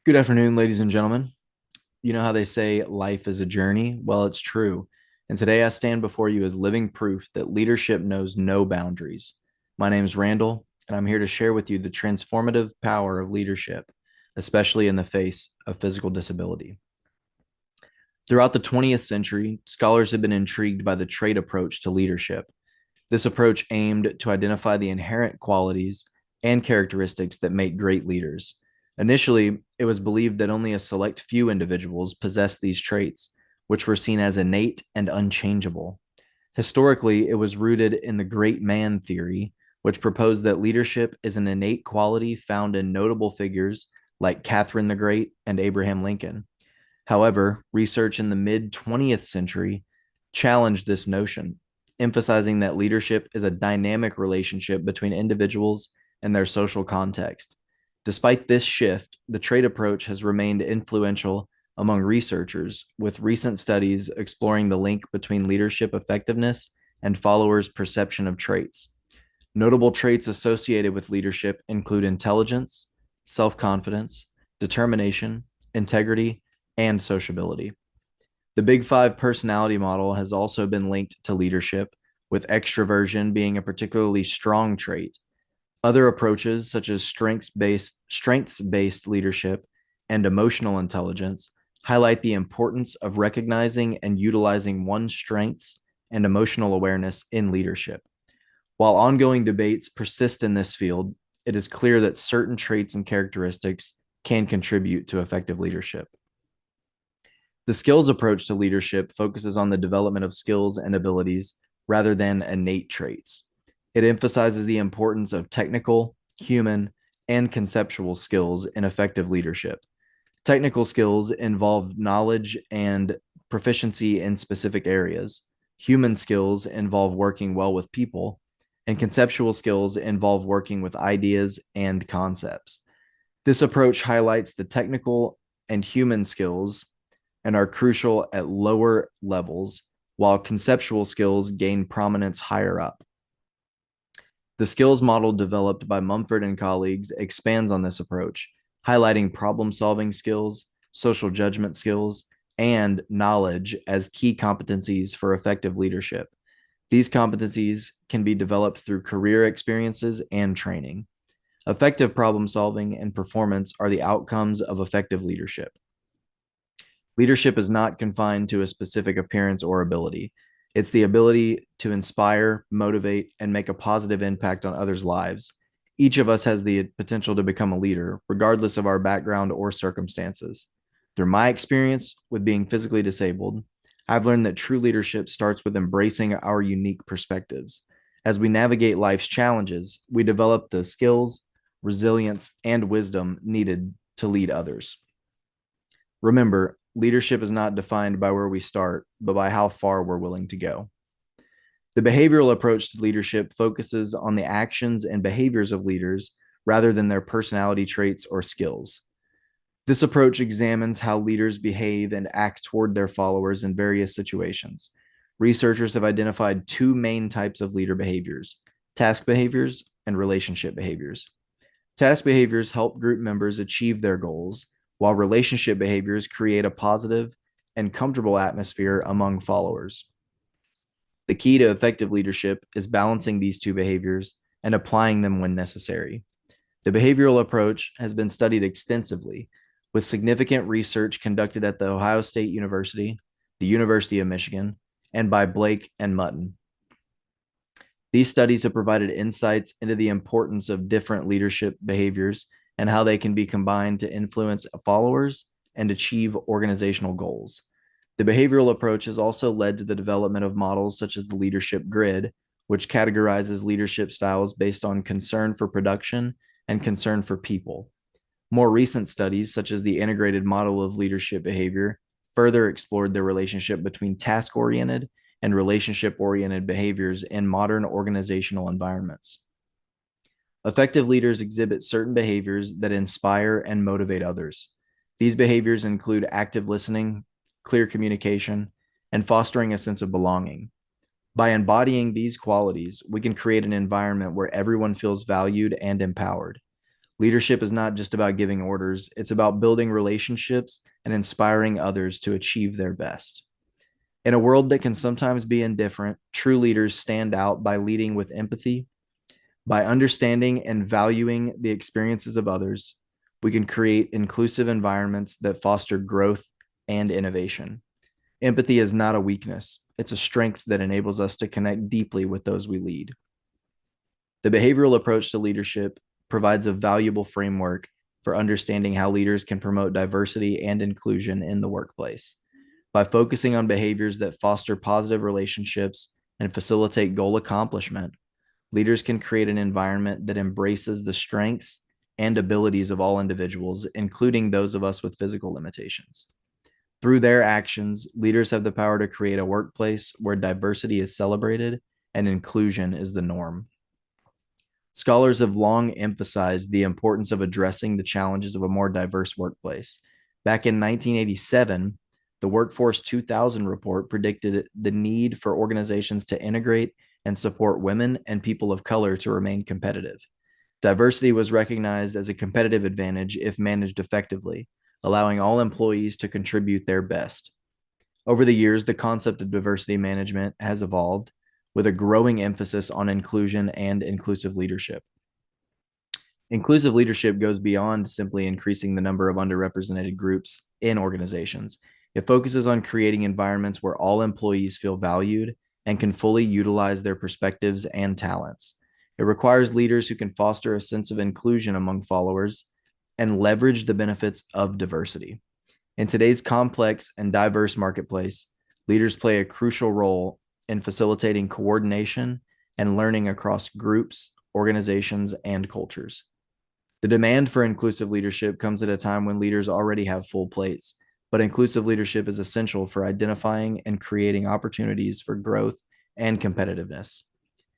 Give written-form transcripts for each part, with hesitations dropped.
Good afternoon, ladies and gentlemen. You know how they say life is a journey? Well, it's true. And today I stand before you as living proof that leadership knows no boundaries. My name is Randall, and I'm here to share with you the transformative power of leadership, especially in the face of physical disability. Throughout the 20th century, scholars have been intrigued by the trait approach to leadership. This approach aimed to identify the inherent qualities and characteristics that make great leaders. Initially, it was believed that only a select few individuals possessed these traits, which were seen as innate and unchangeable. Historically, it was rooted in the great man theory, which proposed that leadership is an innate quality found in notable figures like Catherine the Great and Abraham Lincoln. However, research in the mid 20th century challenged this notion, emphasizing that leadership is a dynamic relationship between individuals and their social context. Despite this shift, the trait approach has remained influential among researchers, with recent studies exploring the link between leadership effectiveness and followers' perception of traits. Notable traits associated with leadership include intelligence, self confidence, determination, integrity, and sociability. The Big Five personality model has also been linked to leadership, with extroversion being a particularly strong trait. Other approaches, such as strengths-based leadership and emotional intelligence, highlight the importance of recognizing and utilizing one's strengths and emotional awareness in leadership. While ongoing debates persist in this field, it is clear that certain traits and characteristics can contribute to effective leadership. The skills approach to leadership focuses on the development of skills and abilities rather than innate traits. It emphasizes the importance of technical, human, and conceptual skills in effective leadership. Technical skills involve knowledge and proficiency in specific areas. Human skills involve working well with people, and conceptual skills involve working with ideas and concepts. This approach highlights the technical and human skills and are crucial at lower levels, while conceptual skills gain prominence higher up. The skills model developed by Mumford and colleagues expands on this approach, highlighting problem-solving skills, social judgment skills, and knowledge as key competencies for effective leadership. These competencies can be developed through career experiences and training. Effective problem solving and performance are the outcomes of effective leadership. Leadership is not confined to a specific appearance or ability. It's the ability to inspire, motivate, and make a positive impact on others' lives. Each of us has the potential to become a leader, regardless of our background or circumstances. Through my experience with being physically disabled, I've learned that true leadership starts with embracing our unique perspectives. As we navigate life's challenges, we develop the skills, resilience, and wisdom needed to lead others. Remember, leadership is not defined by where we start, but by how far we're willing to go. The behavioral approach to leadership focuses on the actions and behaviors of leaders rather than their personality traits or skills. This approach examines how leaders behave and act toward their followers in various situations. Researchers have identified two main types of leader behaviors: task behaviors and relationship behaviors. Task behaviors help group members achieve their goals, while relationship behaviors create a positive and comfortable atmosphere among followers. The key to effective leadership is balancing these two behaviors and applying them when necessary. The behavioral approach has been studied extensively, with significant research conducted at the Ohio State University, the University of Michigan, and by Blake and Mutton. These studies have provided insights into the importance of different leadership behaviors and how they can be combined to influence followers and achieve organizational goals. The behavioral approach has also led to the development of models such as the leadership grid, which categorizes leadership styles based on concern for production and concern for people. More recent studies, such as the integrated model of leadership behavior, further explored the relationship between task-oriented and relationship-oriented behaviors in modern organizational environments. Effective leaders exhibit certain behaviors that inspire and motivate others. These behaviors include active listening, clear communication, and fostering a sense of belonging. By embodying these qualities, we can create an environment where everyone feels valued and empowered. Leadership is not just about giving orders, it's about building relationships and inspiring others to achieve their best. In a world that can sometimes be indifferent, true leaders stand out by leading with empathy. By understanding and valuing the experiences of others, we can create inclusive environments that foster growth and innovation. Empathy is not a weakness, it's a strength that enables us to connect deeply with those we lead. The behavioral approach to leadership provides a valuable framework for understanding how leaders can promote diversity and inclusion in the workplace. By focusing on behaviors that foster positive relationships and facilitate goal accomplishment, leaders can create an environment that embraces the strengths and abilities of all individuals, including those of us with physical limitations. Through their actions, leaders have the power to create a workplace where diversity is celebrated and inclusion is the norm. Scholars have long emphasized the importance of addressing the challenges of a more diverse workplace. Back in 1987, the Workforce 2000 report predicted the need for organizations to integrate and support women and people of color to remain competitive. Diversity was recognized as a competitive advantage if managed effectively, allowing all employees to contribute their best. Over the years, the concept of diversity management has evolved with a growing emphasis on inclusion and inclusive leadership. Inclusive leadership goes beyond simply increasing the number of underrepresented groups in organizations. It focuses on creating environments where all employees feel valued and can fully utilize their perspectives and talents. It requires leaders who can foster a sense of inclusion among followers and leverage the benefits of diversity. In today's complex and diverse marketplace, leaders play a crucial role in facilitating coordination and learning across groups, organizations, and cultures. The demand for inclusive leadership comes at a time when leaders already have full plates, but inclusive leadership is essential for identifying and creating opportunities for growth and competitiveness.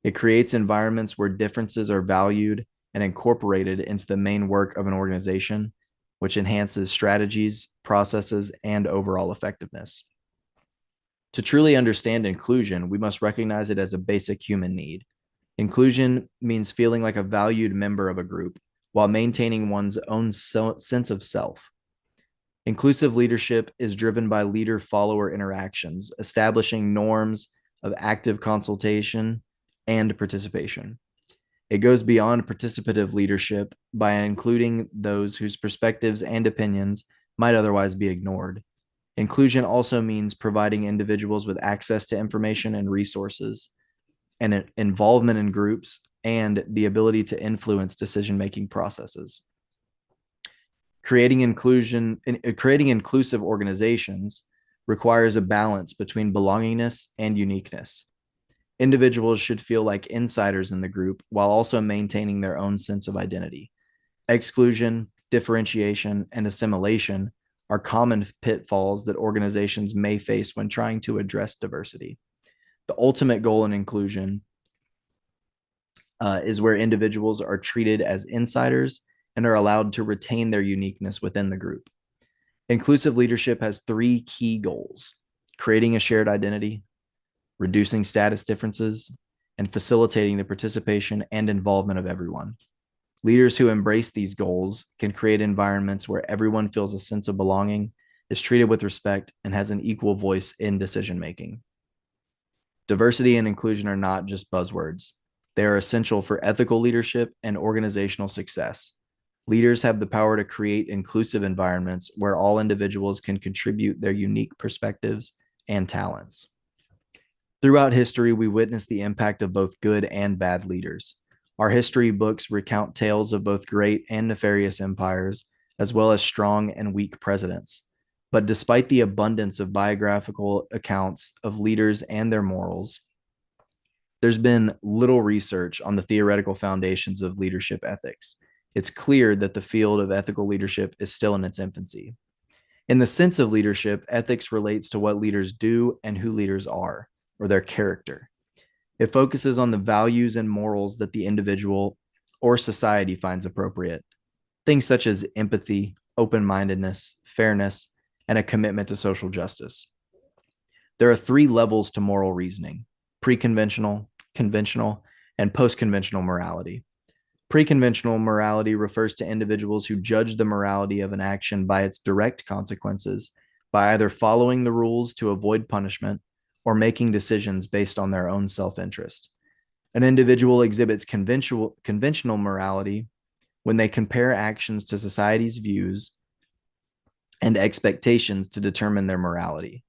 It creates environments where differences are valued and incorporated into the main work of an organization, which enhances strategies, processes, and overall effectiveness. To truly understand inclusion, we must recognize it as a basic human need. Inclusion means feeling like a valued member of a group while maintaining one's own sense of self. Inclusive leadership is driven by leader-follower interactions, establishing norms of active consultation and participation. It goes beyond participative leadership by including those whose perspectives and opinions might otherwise be ignored. Inclusion also means providing individuals with access to information and resources, and involvement in groups, and the ability to influence decision-making processes. Creating inclusive organizations requires a balance between belongingness and uniqueness. Individuals should feel like insiders in the group while also maintaining their own sense of identity. Exclusion, differentiation, and assimilation are common pitfalls that organizations may face when trying to address diversity. The ultimate goal in inclusion is where individuals are treated as insiders and are allowed to retain their uniqueness within the group. Inclusive leadership has three key goals: creating a shared identity, reducing status differences, and facilitating the participation and involvement of everyone. Leaders who embrace these goals can create environments where everyone feels a sense of belonging, is treated with respect, and has an equal voice in decision-making. Diversity and inclusion are not just buzzwords. They are essential for ethical leadership and organizational success. Leaders have the power to create inclusive environments where all individuals can contribute their unique perspectives and talents. Throughout history, we witness the impact of both good and bad leaders. Our history books recount tales of both great and nefarious empires, as well as strong and weak presidents. But despite the abundance of biographical accounts of leaders and their morals, there's been little research on the theoretical foundations of leadership ethics. It's clear that the field of ethical leadership is still in its infancy. In the sense of leadership, ethics relates to what leaders do and who leaders are, or their character. It focuses on the values and morals that the individual or society finds appropriate. Things such as empathy, open-mindedness, fairness, and a commitment to social justice. There are three levels to moral reasoning: pre-conventional, conventional, and post-conventional morality. Pre-conventional morality refers to individuals who judge the morality of an action by its direct consequences, by either following the rules to avoid punishment or making decisions based on their own self-interest. An individual exhibits conventional morality when they compare actions to society's views and expectations to determine their morality.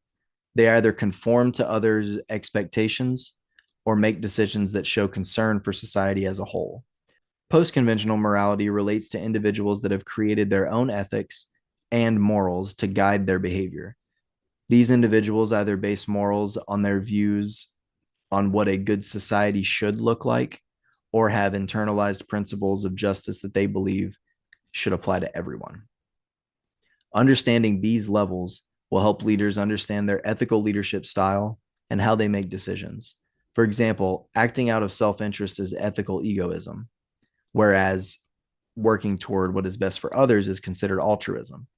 They either conform to others' expectations or make decisions that show concern for society as a whole. Post-conventional morality relates to individuals that have created their own ethics and morals to guide their behavior. These individuals either base morals on their views on what a good society should look like, or have internalized principles of justice that they believe should apply to everyone. Understanding these levels will help leaders understand their ethical leadership style and how they make decisions. For example, acting out of self-interest is ethical egoism, whereas working toward what is best for others is considered altruism.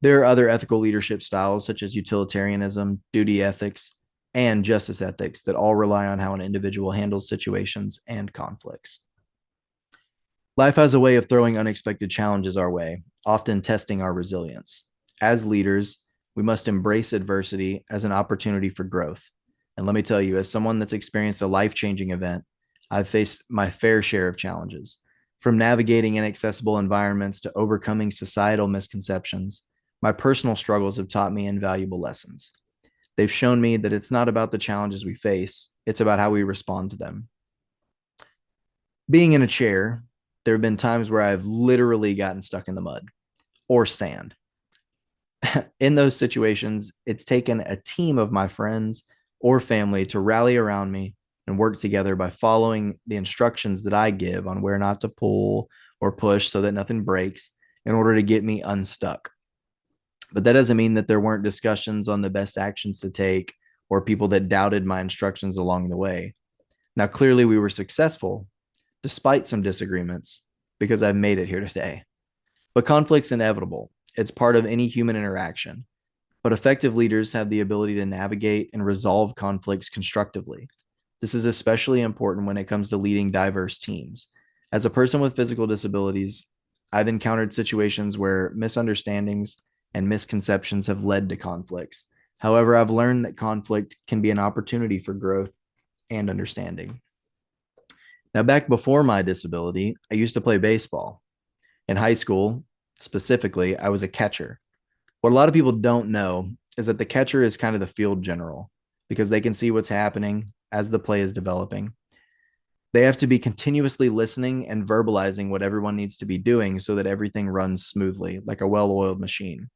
There are other ethical leadership styles, such as utilitarianism, duty ethics, and justice ethics, that all rely on how an individual handles situations and conflicts. Life has a way of throwing unexpected challenges our way, often testing our resilience. As leaders, we must embrace adversity as an opportunity for growth. And let me tell you, as someone that's experienced a life-changing event, I've faced my fair share of challenges, from navigating inaccessible environments to overcoming societal misconceptions. My personal struggles have taught me invaluable lessons. They've shown me that it's not about the challenges we face, it's about how we respond to them. Being in a chair, there have been times where I've literally gotten stuck in the mud or sand. In those situations, it's taken a team of my friends or family to rally around me and work together by following the instructions that I give on where not to pull or push so that nothing breaks in order to get me unstuck. But that doesn't mean that there weren't discussions on the best actions to take or people that doubted my instructions along the way. Now, clearly, we were successful despite some disagreements because I've made it here today. But conflict's inevitable. It's part of any human interaction. But effective leaders have the ability to navigate and resolve conflicts constructively. This is especially important when it comes to leading diverse teams. As a person with physical disabilities, I've encountered situations where misunderstandings and misconceptions have led to conflicts. However, I've learned that conflict can be an opportunity for growth and understanding. Now, back before my disability, I used to play baseball. In high school, specifically, I was a catcher. What a lot of people don't know is that the catcher is kind of the field general because they can see what's happening as the play is developing. They have to be continuously listening and verbalizing what everyone needs to be doing so that everything runs smoothly, like a well-oiled machine.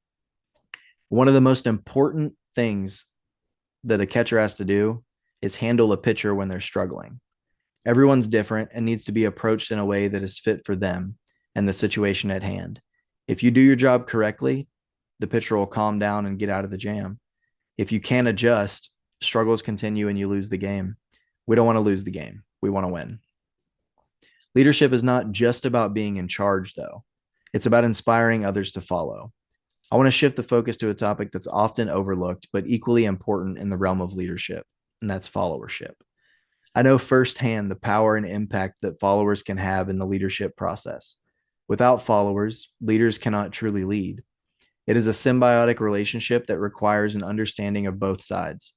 One of the most important things that a catcher has to do is handle a pitcher when they're struggling. Everyone's different and needs to be approached in a way that is fit for them and the situation at hand. If you do your job correctly, the pitcher will calm down and get out of the jam. If you can't adjust, struggles continue and you lose the game. We don't want to lose the game. We want to win. Leadership is not just about being in charge, though. It's about inspiring others to follow. I want to shift the focus to a topic that's often overlooked, but equally important in the realm of leadership, and that's followership. I know firsthand the power and impact that followers can have in the leadership process. Without followers, leaders cannot truly lead. It is a symbiotic relationship that requires an understanding of both sides.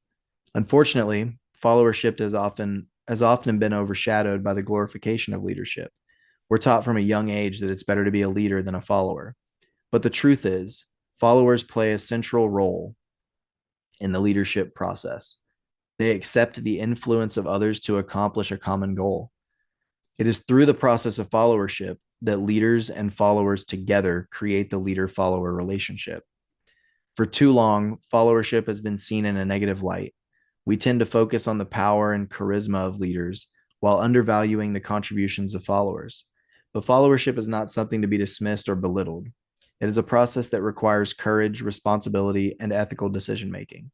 Unfortunately, followership has often been overshadowed by the glorification of leadership. We're taught from a young age that it's better to be a leader than a follower. But the truth is, followers play a central role in the leadership process. They accept the influence of others to accomplish a common goal. It is through the process of followership that leaders and followers together create the leader-follower relationship. For too long, followership has been seen in a negative light. We tend to focus on the power and charisma of leaders while undervaluing the contributions of followers. But followership is not something to be dismissed or belittled. It is a process that requires courage, responsibility, and ethical decision-making.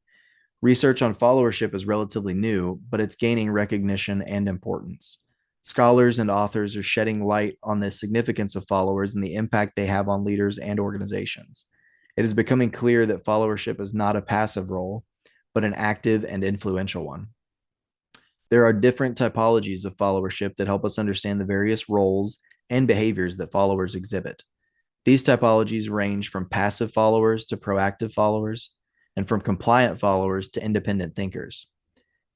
Research on followership is relatively new, but it's gaining recognition and importance. Scholars and authors are shedding light on the significance of followers and the impact they have on leaders and organizations. It is becoming clear that followership is not a passive role, but an active and influential one. There are different typologies of followership that help us understand the various roles and behaviors that followers exhibit. These typologies range from passive followers to proactive followers, and from compliant followers to independent thinkers.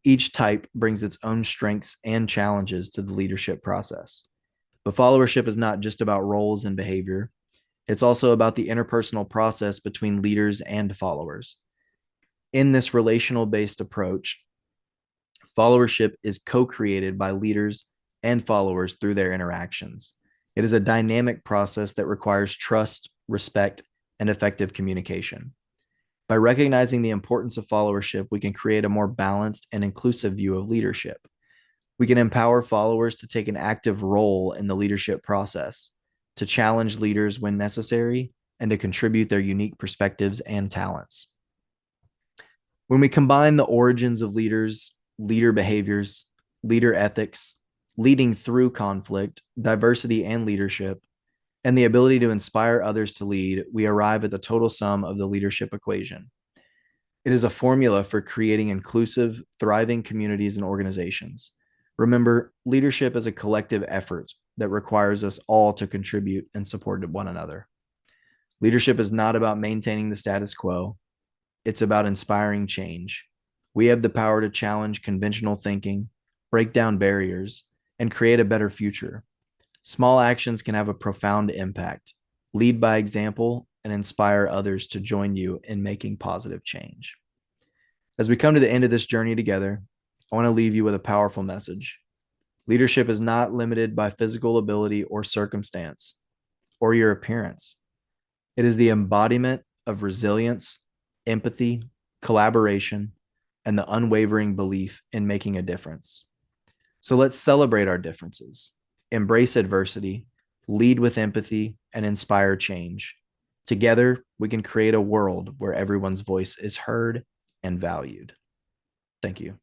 Each type brings its own strengths and challenges to the leadership process. But followership is not just about roles and behavior, it's also about the interpersonal process between leaders and followers. In this relational based approach, followership is co created by leaders and followers through their interactions. It is a dynamic process that requires trust, respect, and effective communication. By recognizing the importance of followership, we can create a more balanced and inclusive view of leadership. We can empower followers to take an active role in the leadership process, to challenge leaders when necessary, and to contribute their unique perspectives and talents. When we combine the origins of leaders, leader behaviors, leader ethics, leading through conflict, diversity, and leadership, and the ability to inspire others to lead, we arrive at the total sum of the leadership equation. It is a formula for creating inclusive, thriving communities and organizations. Remember, leadership is a collective effort that requires us all to contribute and support one another. Leadership is not about maintaining the status quo. It's about inspiring change. We have the power to challenge conventional thinking, break down barriers, and create a better future. Small actions can have a profound impact. Lead by example and inspire others to join you in making positive change. As we come to the end of this journey together, I want to leave you with a powerful message. Leadership is not limited by physical ability or circumstance or your appearance. It is the embodiment of resilience, empathy, collaboration, and the unwavering belief in making a difference. So let's celebrate our differences, embrace adversity, lead with empathy, and inspire change. Together, we can create a world where everyone's voice is heard and valued. Thank you.